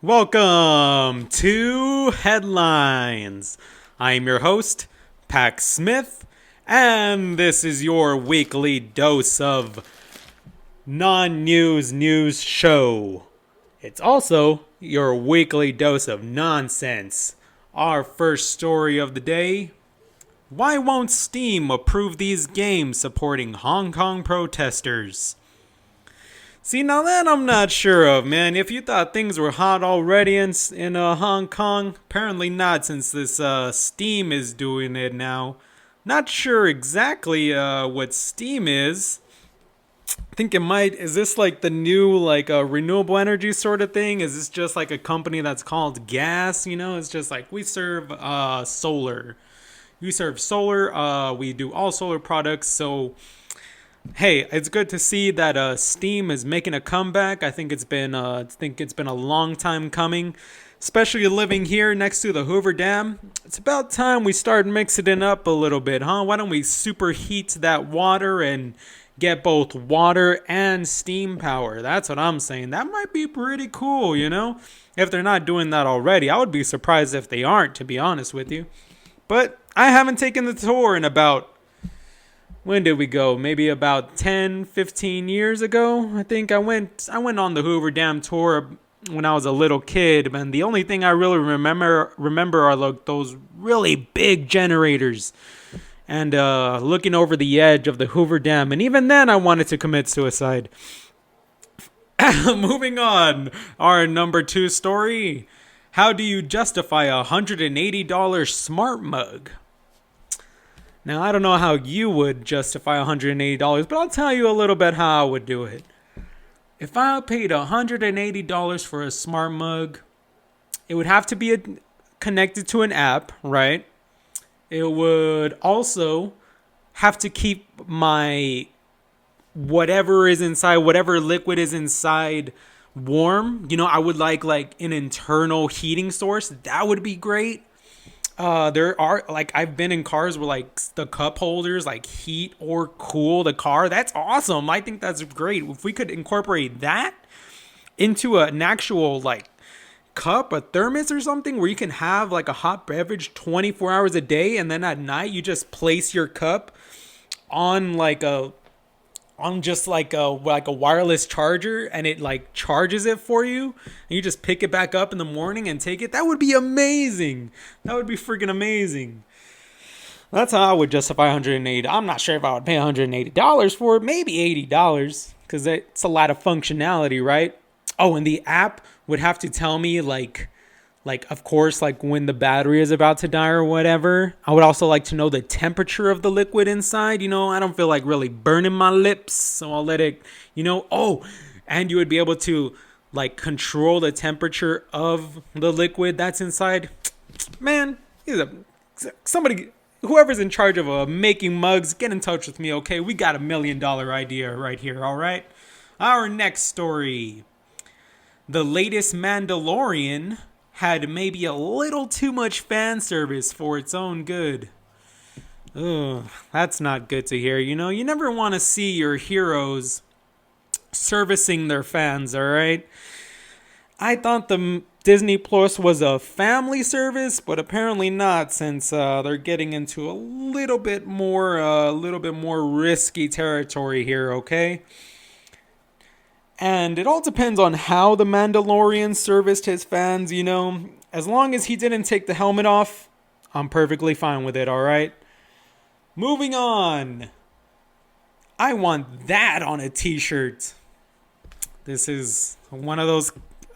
Welcome to Headlines. I am your host, Pax Smith, and this is your weekly dose of non-news news show. It's also your weekly dose of nonsense. Our first story of the day: why won't Steam approve these games supporting Hong Kong protesters? See, now that I'm not sure of, man. If you thought things were hot already in Hong Kong, apparently not, since this Steam is doing it now. Not sure exactly what Steam is. I think it might. Is this like the new renewable energy sort of thing? Is this just like a company that's called gas? It's just like we serve solar. We serve solar. We do all solar products. So hey, it's good to see that Steam is making a comeback. I think it's been a long time coming, especially living here next to the Hoover Dam. It's about time we start mixing it up a little bit, huh? Why don't we superheat that water and get both water and steam power? That's what I'm saying. That might be pretty cool, if they're not doing that already. I would be surprised if they aren't, to be honest with you. But I haven't taken the tour in about, when did we go? Maybe about 10, 15 years ago. I think I went on the Hoover Dam tour when I was a little kid, and the only thing I really remember are like those really big generators and looking over the edge of the Hoover Dam. And even then I wanted to commit suicide. Moving on, our number 2 story: how do you justify a $180 smart mug? Now, I don't know how you would justify $180, but I'll tell you a little bit how I would do it. If I paid $180 for a smart mug, it would have to be connected to an app, right? It would also have to keep my whatever liquid is inside warm. I would like an internal heating source. That would be great. There are I've been in cars where the cup holders heat or cool the car. That's awesome. I think that's great. If we could incorporate that into an actual cup, a thermos or something, where you can have a hot beverage 24 hours a day, and then at night you just place your cup on just a wireless charger, and it charges it for you, and you just pick it back up in the morning and take it. That would be amazing. That would be freaking amazing. That's how I would justify $180. I'm not sure if I would pay $180 for it. Maybe $80, because it's a lot of functionality, right? Oh, and the app would have to tell me of course, when the battery is about to die or whatever. I would also like to know the temperature of the liquid inside. I don't feel like really burning my lips, so I'll let it, Oh, and you would be able to control the temperature of the liquid that's inside. Man, somebody, whoever's in charge of making mugs, get in touch with me, okay? We got $1 million idea right here, all right? Our next story: the latest Mandalorian had maybe a little too much fan service for its own good. Ugh, that's not good to hear. You never want to see your heroes servicing their fans, alright? I thought the Disney Plus was a family service, but apparently not, since they're getting into a little bit more risky territory here, okay? And it all depends on how the Mandalorian serviced his fans, As long as he didn't take the helmet off, I'm perfectly fine with it, alright? Moving on. I want that on a t-shirt. This is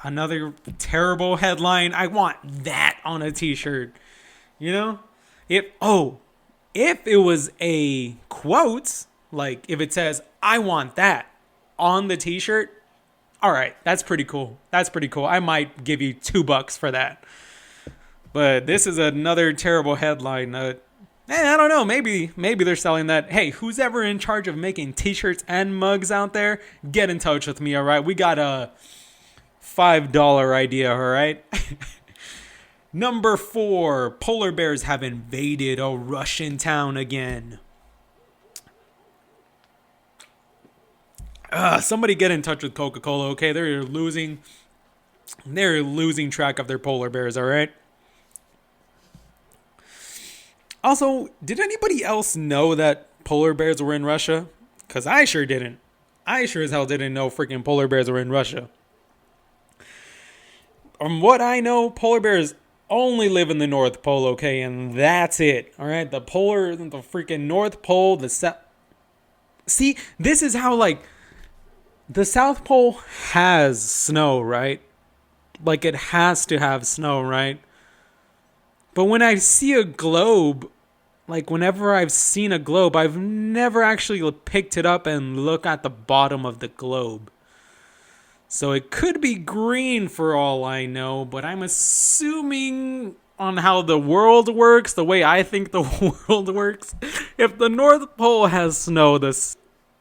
another terrible headline. I want that on a t-shirt. If it was a quote, if it says, "I want that," on the t-shirt, all right, that's pretty cool. I might give you $2 for that. But this is another terrible headline. I don't know. Maybe they're selling that. Hey, who's ever in charge of making t-shirts and mugs out there? Get in touch with me, all right? We got a $5 idea, all right? Number 4, polar bears have invaded a Russian town again. Somebody get in touch with Coca-Cola, okay? They're losing They're losing track of their polar bears, all right? Also, did anybody else know that polar bears were in Russia? Because I sure didn't. I sure as hell didn't know freaking polar bears were in Russia. From what I know, polar bears only live in the North Pole, okay? And that's it, all right? The freaking North Pole, the South. See, this is how, like, the South Pole has snow, right? Like, it has to have snow, right? But when I see a globe, like, whenever I've seen a globe, I've never actually picked it up and look at the bottom of the globe. So it could be green for all I know, but I'm assuming on how the world works, the way I think the world works, if the North Pole has snow, the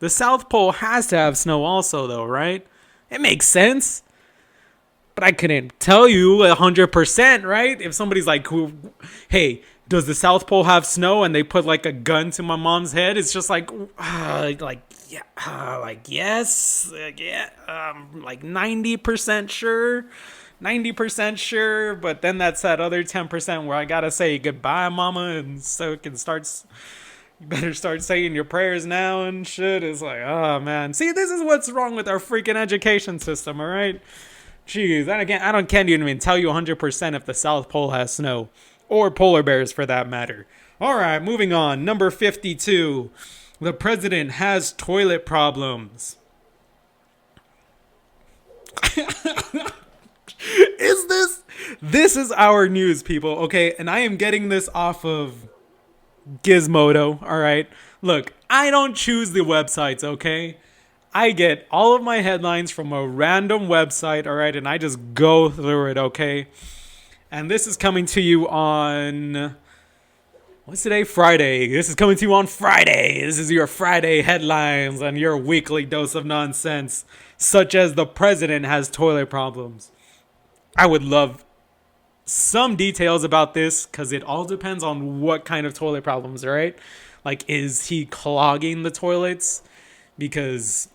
South Pole has to have snow also, though, right? It makes sense. But I couldn't tell you 100%, right? If somebody's like, hey, does the South Pole have snow? And they put like a gun to my mom's head. It's just like yes, like 90% sure, 90% sure. But then that's that other 10% where I gotta say goodbye, mama, and so it can start. You better start saying your prayers now and shit. It's like, oh man, see, this is what's wrong with our freaking education system, all right? Jeez, I can't even tell you 100% if the South Pole has snow. Or polar bears, for that matter. Alright, moving on. Number 52. The president has toilet problems. This is our news, people, okay? And I am getting this off of Gizmodo, alright? Look, I don't choose the websites, okay? I get all of my headlines from a random website, all right, and I just go through it, okay? And this is coming to you on, what's today? Friday. This is coming to you on Friday. This is your Friday headlines and your weekly dose of nonsense, such as the president has toilet problems. I would love some details about this because it all depends on what kind of toilet problems, all right? Like, is he clogging the toilets? Because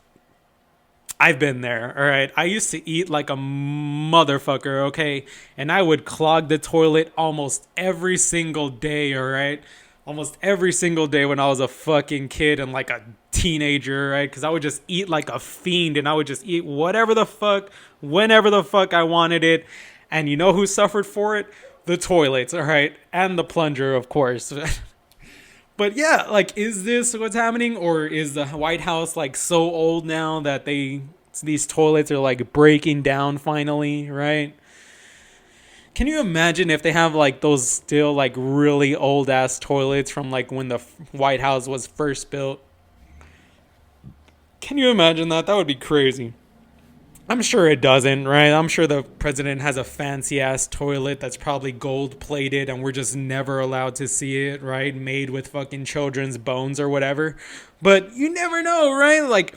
I've been there, all right? I used to eat like a motherfucker, okay? And I would clog the toilet almost every single day, all right? Almost every single day when I was a fucking kid and like a teenager, right? Because I would just eat like a fiend and I would just eat whatever the fuck, whenever the fuck I wanted it. And you know who suffered for it? The toilets, all right? And the plunger, of course. But yeah, like, is this what's happening? Or is the White House like so old now that these toilets are like breaking down finally, right? Can you imagine if they have like those still like really old ass toilets from like when the White House was first built? Can you imagine that? That would be crazy. I'm sure it doesn't, right? I'm sure the president has a fancy ass toilet that's probably gold plated and we're just never allowed to see it, right? Made with fucking children's bones or whatever. But you never know, right? Like,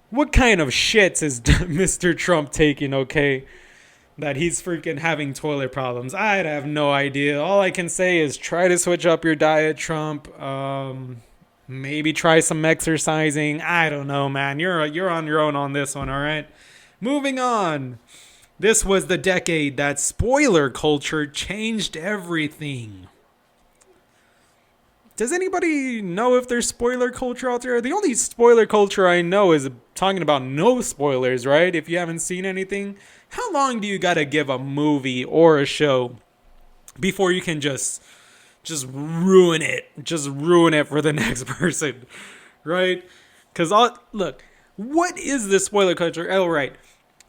what kind of shits is Mr. Trump taking, okay? That he's freaking having toilet problems. I have no idea. All I can say is try to switch up your diet, Trump. Maybe try some exercising. I don't know, man. You're on your own on this one, all right? Moving on. This was the decade that spoiler culture changed everything. Does anybody know if there's spoiler culture out there? The only spoiler culture I know is talking about no spoilers, right? If you haven't seen anything. How long do you gotta give a movie or a show before you can just ruin it. Just ruin it for the next person. Right? Because, look, what is this spoiler culture? Oh, right.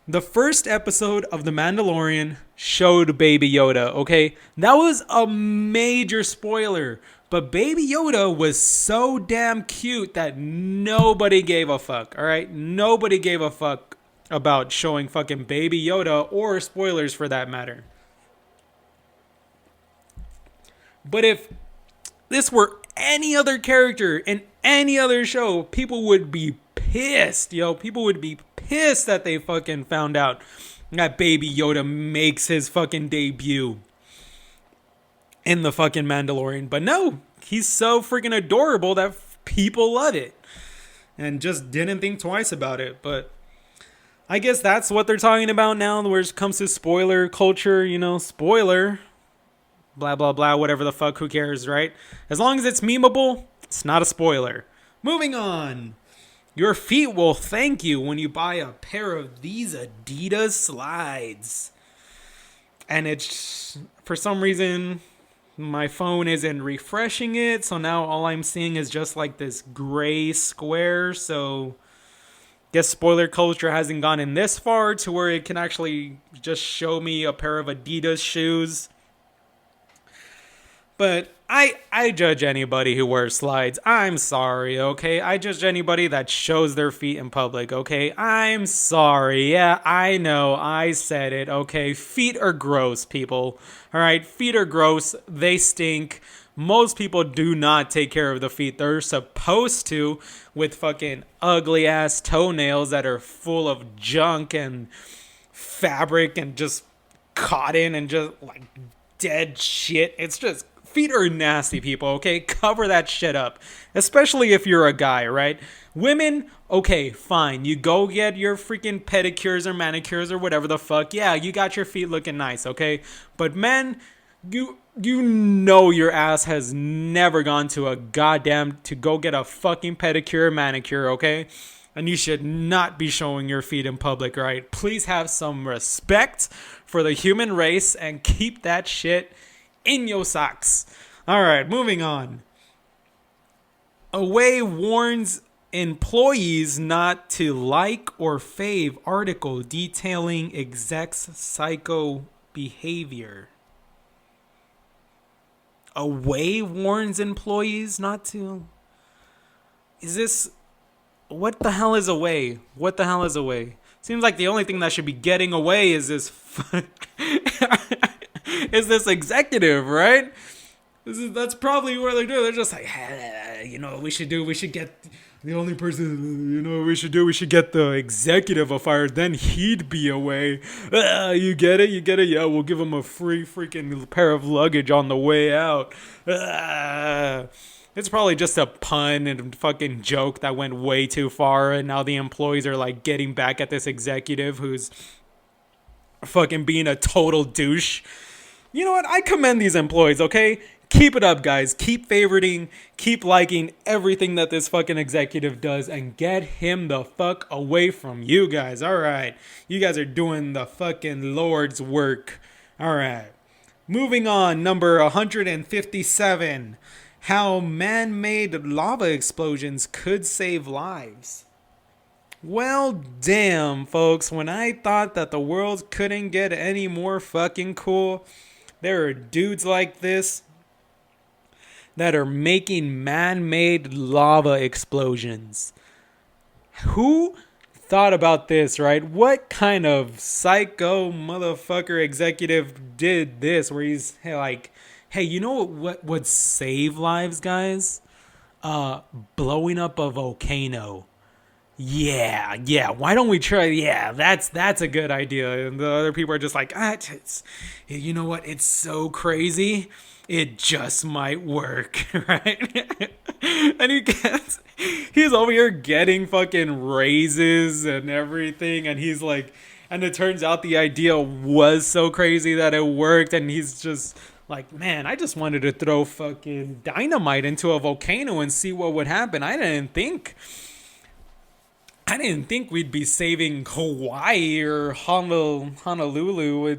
The first episode of The Mandalorian showed Baby Yoda, okay? That was a major spoiler. But Baby Yoda was so damn cute that nobody gave a fuck, all right? Nobody gave a fuck about showing fucking Baby Yoda or spoilers for that matter. But if this were any other character in any other show, people would be pissed, yo. People would be pissed that they fucking found out that Baby Yoda makes his fucking debut in the fucking Mandalorian. But no, he's so freaking adorable that people love it. And just didn't think twice about it. But I guess that's what they're talking about now, where it comes to spoiler culture. Spoiler, blah blah blah, whatever the fuck. Who cares, right? As long as it's memeable, it's not a spoiler. Moving on. Your feet will thank you when you buy a pair of these Adidas slides. And it's, for some reason, my phone isn't refreshing it, so now all I'm seeing is just like this gray square. So guess spoiler culture hasn't gone in this far to where it can actually just show me a pair of Adidas shoes. But I judge anybody who wears slides. I'm sorry, okay? I judge anybody that shows their feet in public, okay? I'm sorry. Yeah, I know. I said it, okay? Feet are gross, people. All right? Feet are gross. They stink. Most people do not take care of the feet. They're supposed to, with fucking ugly ass toenails that are full of junk and fabric and just cotton and just like dead shit. It's just, feet are nasty, people, okay? Cover that shit up. Especially if you're a guy, right? Women, okay, fine. You go get your freaking pedicures or manicures or whatever the fuck. Yeah, you got your feet looking nice, okay? But men, you know your ass has never gone to to go get a fucking pedicure or manicure, okay? And you should not be showing your feet in public, right? Please have some respect for the human race and keep that shit in your socks. All right, moving on. Away warns employees not to like or fave article detailing execs' psycho behavior. Away warns employees not to. Is this, what the hell is away? What the hell is away? Seems like the only thing that should be getting away is this is this executive, right? That's probably what they're doing. They're just like, we should get the only person, we should get the executive fired. Then he'd be away. You get it? Yeah, we'll give him a free freaking pair of luggage on the way out. It's probably just a pun and fucking joke that went way too far. And now the employees are like getting back at this executive who's fucking being a total douche. You know what? I commend these employees, okay? Keep it up, guys. Keep favoriting, keep liking everything that this fucking executive does and get him the fuck away from you guys. All right. You guys are doing the fucking Lord's work. All right. Moving on, number 157. How man-made lava explosions could save lives. Well, damn, folks. When I thought that the world couldn't get any more fucking cool, there are dudes like this that are making man-made lava explosions. Who thought about this, right? What kind of psycho motherfucker executive did this where he's like, hey, you know what would save lives, guys? Blowing up a volcano. Yeah. Why don't we try? Yeah, that's a good idea. And the other people are just like, you know what? It's so crazy. It just might work, right? And he's over here getting fucking raises and everything. And he's like, and it turns out the idea was so crazy that it worked. And he's just like, man, I just wanted to throw fucking dynamite into a volcano and see what would happen. I didn't think we'd be saving Hawaii or Honolulu.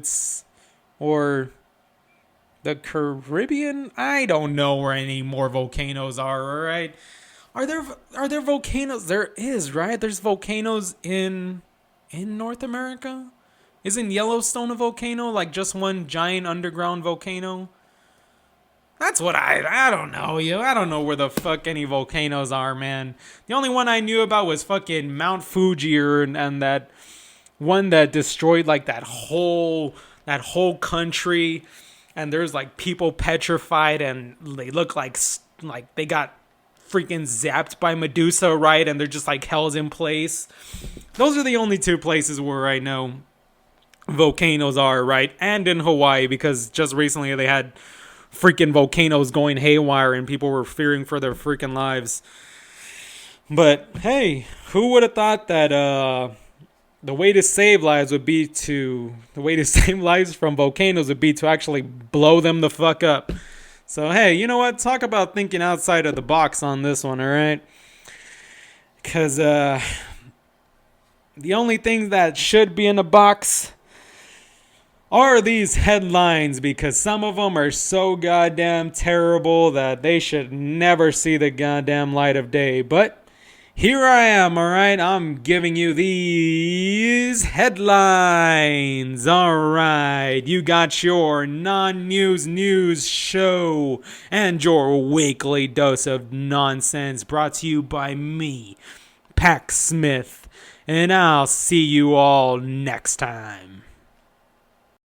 Or the Caribbean. I don't know where any more volcanoes are. All right, are there volcanoes? There is, right? There's volcanoes in North America. Isn't Yellowstone a volcano? Like just one giant underground volcano? That's what I don't know, yo. I don't know where the fuck any volcanoes are, man. The only one I knew about was fucking Mount Fuji and that one that destroyed like that whole country. And there's like people petrified and they look like they got freaking zapped by Medusa, right? And they're just like held in place. Those are the only two places where I know volcanoes are, right? And in Hawaii, because just recently they had freaking volcanoes going haywire and people were fearing for their freaking lives. But hey, who would have thought that The way to save lives from volcanoes would be to actually blow them the fuck up. So hey, you know what? Talk about thinking outside of the box on this one, all right? Because the only things that should be in the box are these headlines, because some of them are so goddamn terrible that they should never see the goddamn light of day. But here I am, alright? I'm giving you these headlines. Alright, you got your non-news news show and your weekly dose of nonsense brought to you by me, Pax Smith. And I'll see you all next time.